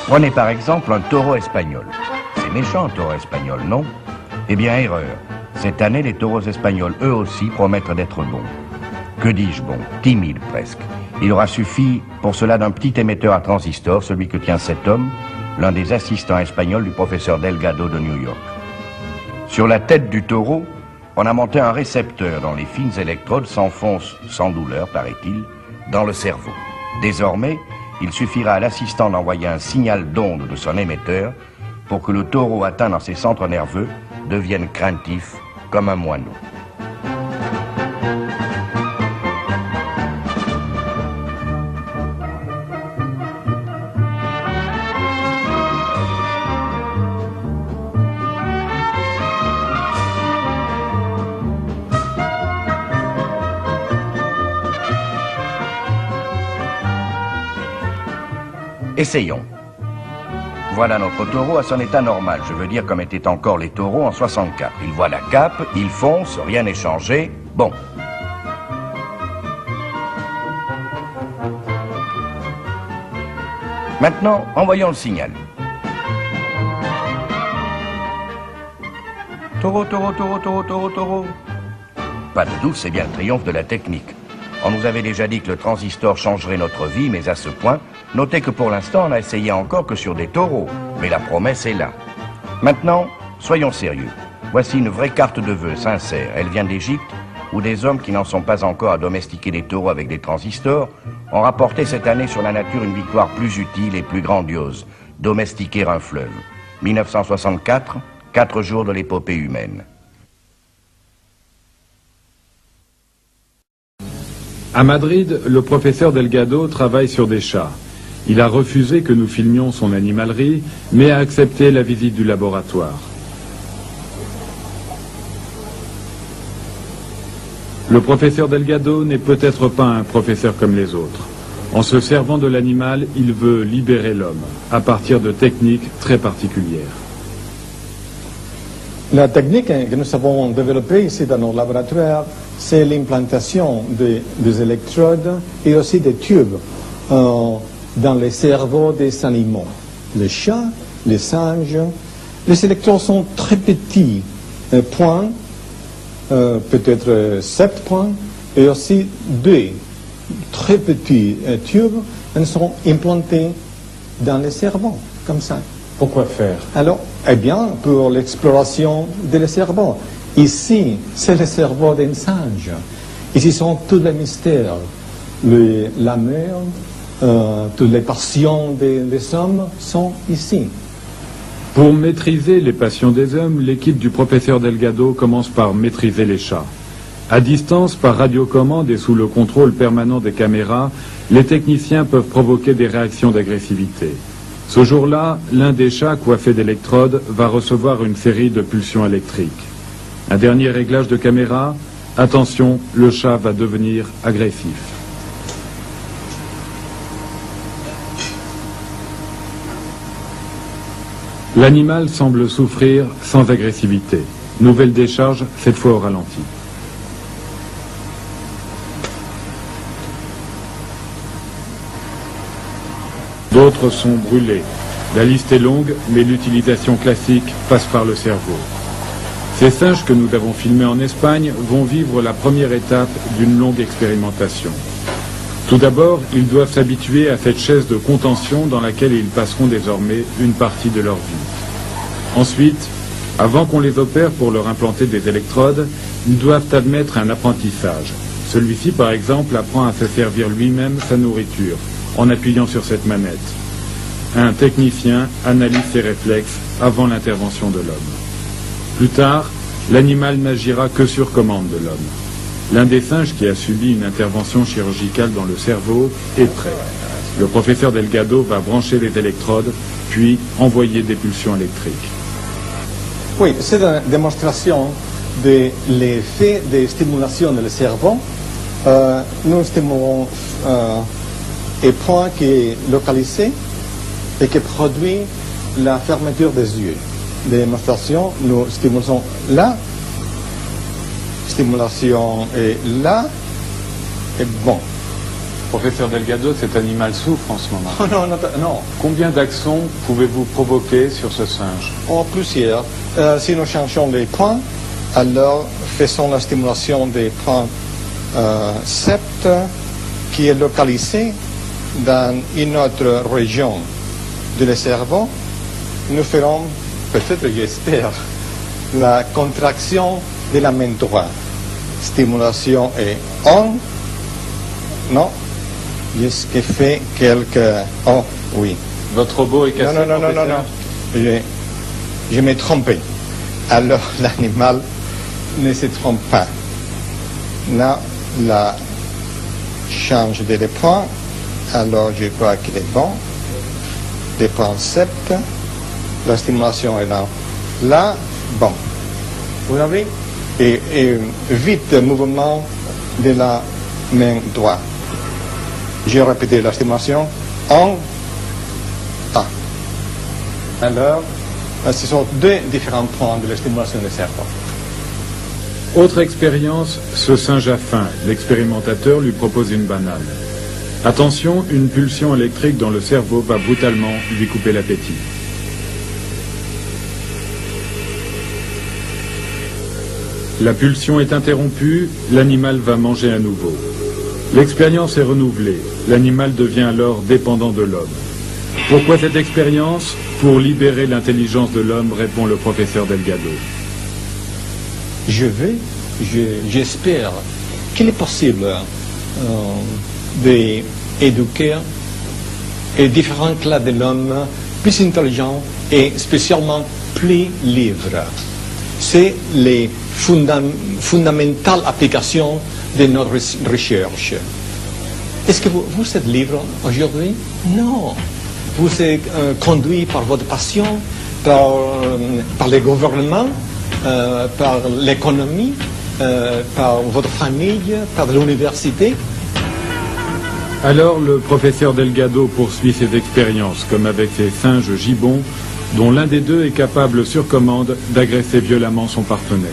Prenez par exemple un taureau espagnol. C'est méchant, un taureau espagnol, non? Eh bien, erreur. Cette année, les taureaux espagnols, eux aussi, promettent d'être bons. Que dis-je bon? Timides presque. Il aura suffi pour cela d'un petit émetteur à transistor, celui que tient cet homme, l'un des assistants espagnols du professeur Delgado de New York. Sur la tête du taureau, on a monté un récepteur dont les fines électrodes s'enfoncent sans douleur, paraît-il, dans le cerveau. Désormais, il suffira à l'assistant d'envoyer un signal d'onde de son émetteur pour que le taureau atteint dans ses centres nerveux devienne craintif comme un moineau. Essayons. Voilà notre taureau à son état normal, je veux dire comme étaient encore les taureaux en 64. Il voit la cape, il fonce, rien n'est changé. Bon. Maintenant, envoyons le signal. Taureau, taureau, taureau, taureau, taureau, taureau. Pas de doute, c'est bien le triomphe de la technique. On nous avait déjà dit que le transistor changerait notre vie, mais à ce point, notez que pour l'instant, on n'a essayé encore que sur des taureaux. Mais la promesse est là. Maintenant, soyons sérieux. Voici une vraie carte de vœux sincère. Elle vient d'Égypte, où des hommes qui n'en sont pas encore à domestiquer des taureaux avec des transistors ont rapporté cette année sur la nature une victoire plus utile et plus grandiose. Domestiquer un fleuve. 1964, 4 jours de l'épopée humaine. À Madrid, le professeur Delgado travaille sur des chats. Il a refusé que nous filmions son animalerie, mais a accepté la visite du laboratoire. Le professeur Delgado n'est peut-être pas un professeur comme les autres. En se servant de l'animal, il veut libérer l'homme, à partir de techniques très particulières. La technique que nous avons développée ici dans nos laboratoires, c'est l'implantation des électrodes et aussi des tubes dans les cerveaux des animaux. Les chats, les singes, les électrodes sont très petits points, peut-être 7 points, et aussi 2 très petits tubes sont implantés dans les cerveaux, comme ça. Pourquoi faire? Alors, eh bien, pour l'exploration des cerveaux. Ici, c'est le cerveau d'un singe. Ici sont tous les mystères, l'amour, toutes les passions des hommes sont ici. Pour maîtriser les passions des hommes, l'équipe du professeur Delgado commence par maîtriser les chats. À distance, par radiocommande et sous le contrôle permanent des caméras, les techniciens peuvent provoquer des réactions d'agressivité. Ce jour-là, l'un des chats coiffé d'électrodes va recevoir une série de pulsions électriques. Un dernier réglage de caméra, attention, le chat va devenir agressif. L'animal semble souffrir sans agressivité. Nouvelle décharge, cette fois au ralenti. D'autres sont brûlés. La liste est longue, mais l'utilisation classique passe par le cerveau. Ces singes que nous avons filmés en Espagne vont vivre la première étape d'une longue expérimentation. Tout d'abord, ils doivent s'habituer à cette chaise de contention dans laquelle ils passeront désormais une partie de leur vie. Ensuite, avant qu'on les opère pour leur implanter des électrodes, ils doivent admettre un apprentissage. Celui-ci, par exemple, apprend à se servir lui-même sa nourriture, en appuyant sur cette manette. Un technicien analyse ses réflexes avant l'intervention de l'homme. Plus tard, l'animal n'agira que sur commande de l'homme. L'un des singes qui a subi une intervention chirurgicale dans le cerveau est prêt. Le professeur Delgado va brancher les électrodes, puis envoyer des pulsions électriques. Oui, c'est une démonstration de l'effet de stimulation du cerveau. Nous stimulons un point qui est localisé et qui produit la fermeture des yeux. Démonstration, nous stimulons là, stimulation est là, et bon. Professeur Delgado, cet animal souffre en ce moment. Oh, non, non, non. Combien d'accents pouvez-vous provoquer sur ce singe? Oh, plusieurs. Si nous changeons les points, alors faisons la stimulation des points sept qui est localisé dans une autre région du cerveau. Nous ferons, peut-être, j'espère, la contraction de la main droite. Stimulation est on. Non. Est-ce que fait quelques... Oh, oui. Votre robot est cassé, non. professeur? Je m'ai trompé. Alors, l'animal ne se trompe pas. Là, la change de points. Alors, je crois qu'il est bon. Les points 7. La stimulation est là. Là, bon. Vous avez? Et vite mouvement de la main droite. J'ai répété la stimulation en A. Alors, ce sont deux différents points de la stimulation du cerveau. Autre expérience, ce singe a faim. L'expérimentateur lui propose une banane. Attention, une pulsion électrique dans le cerveau va brutalement lui couper l'appétit. La pulsion est interrompue, l'animal va manger à nouveau. L'expérience est renouvelée. L'animal devient alors dépendant de l'homme. Pourquoi cette expérience? Pour libérer l'intelligence de l'homme, répond le professeur Delgado. J'espère qu'il est possible d'éduquer différents classes de l'homme plus intelligents et spécialement plus libres. C'est les fondamentales applications de notre recherche. Est-ce que vous êtes libre aujourd'hui? Non. Vous êtes conduit par votre passion, par les gouvernements, par l'économie, par votre famille, par l'université. Alors le professeur Delgado poursuit ses expériences, comme avec ses singes gibbons, dont l'un des deux est capable sur commande d'agresser violemment son partenaire.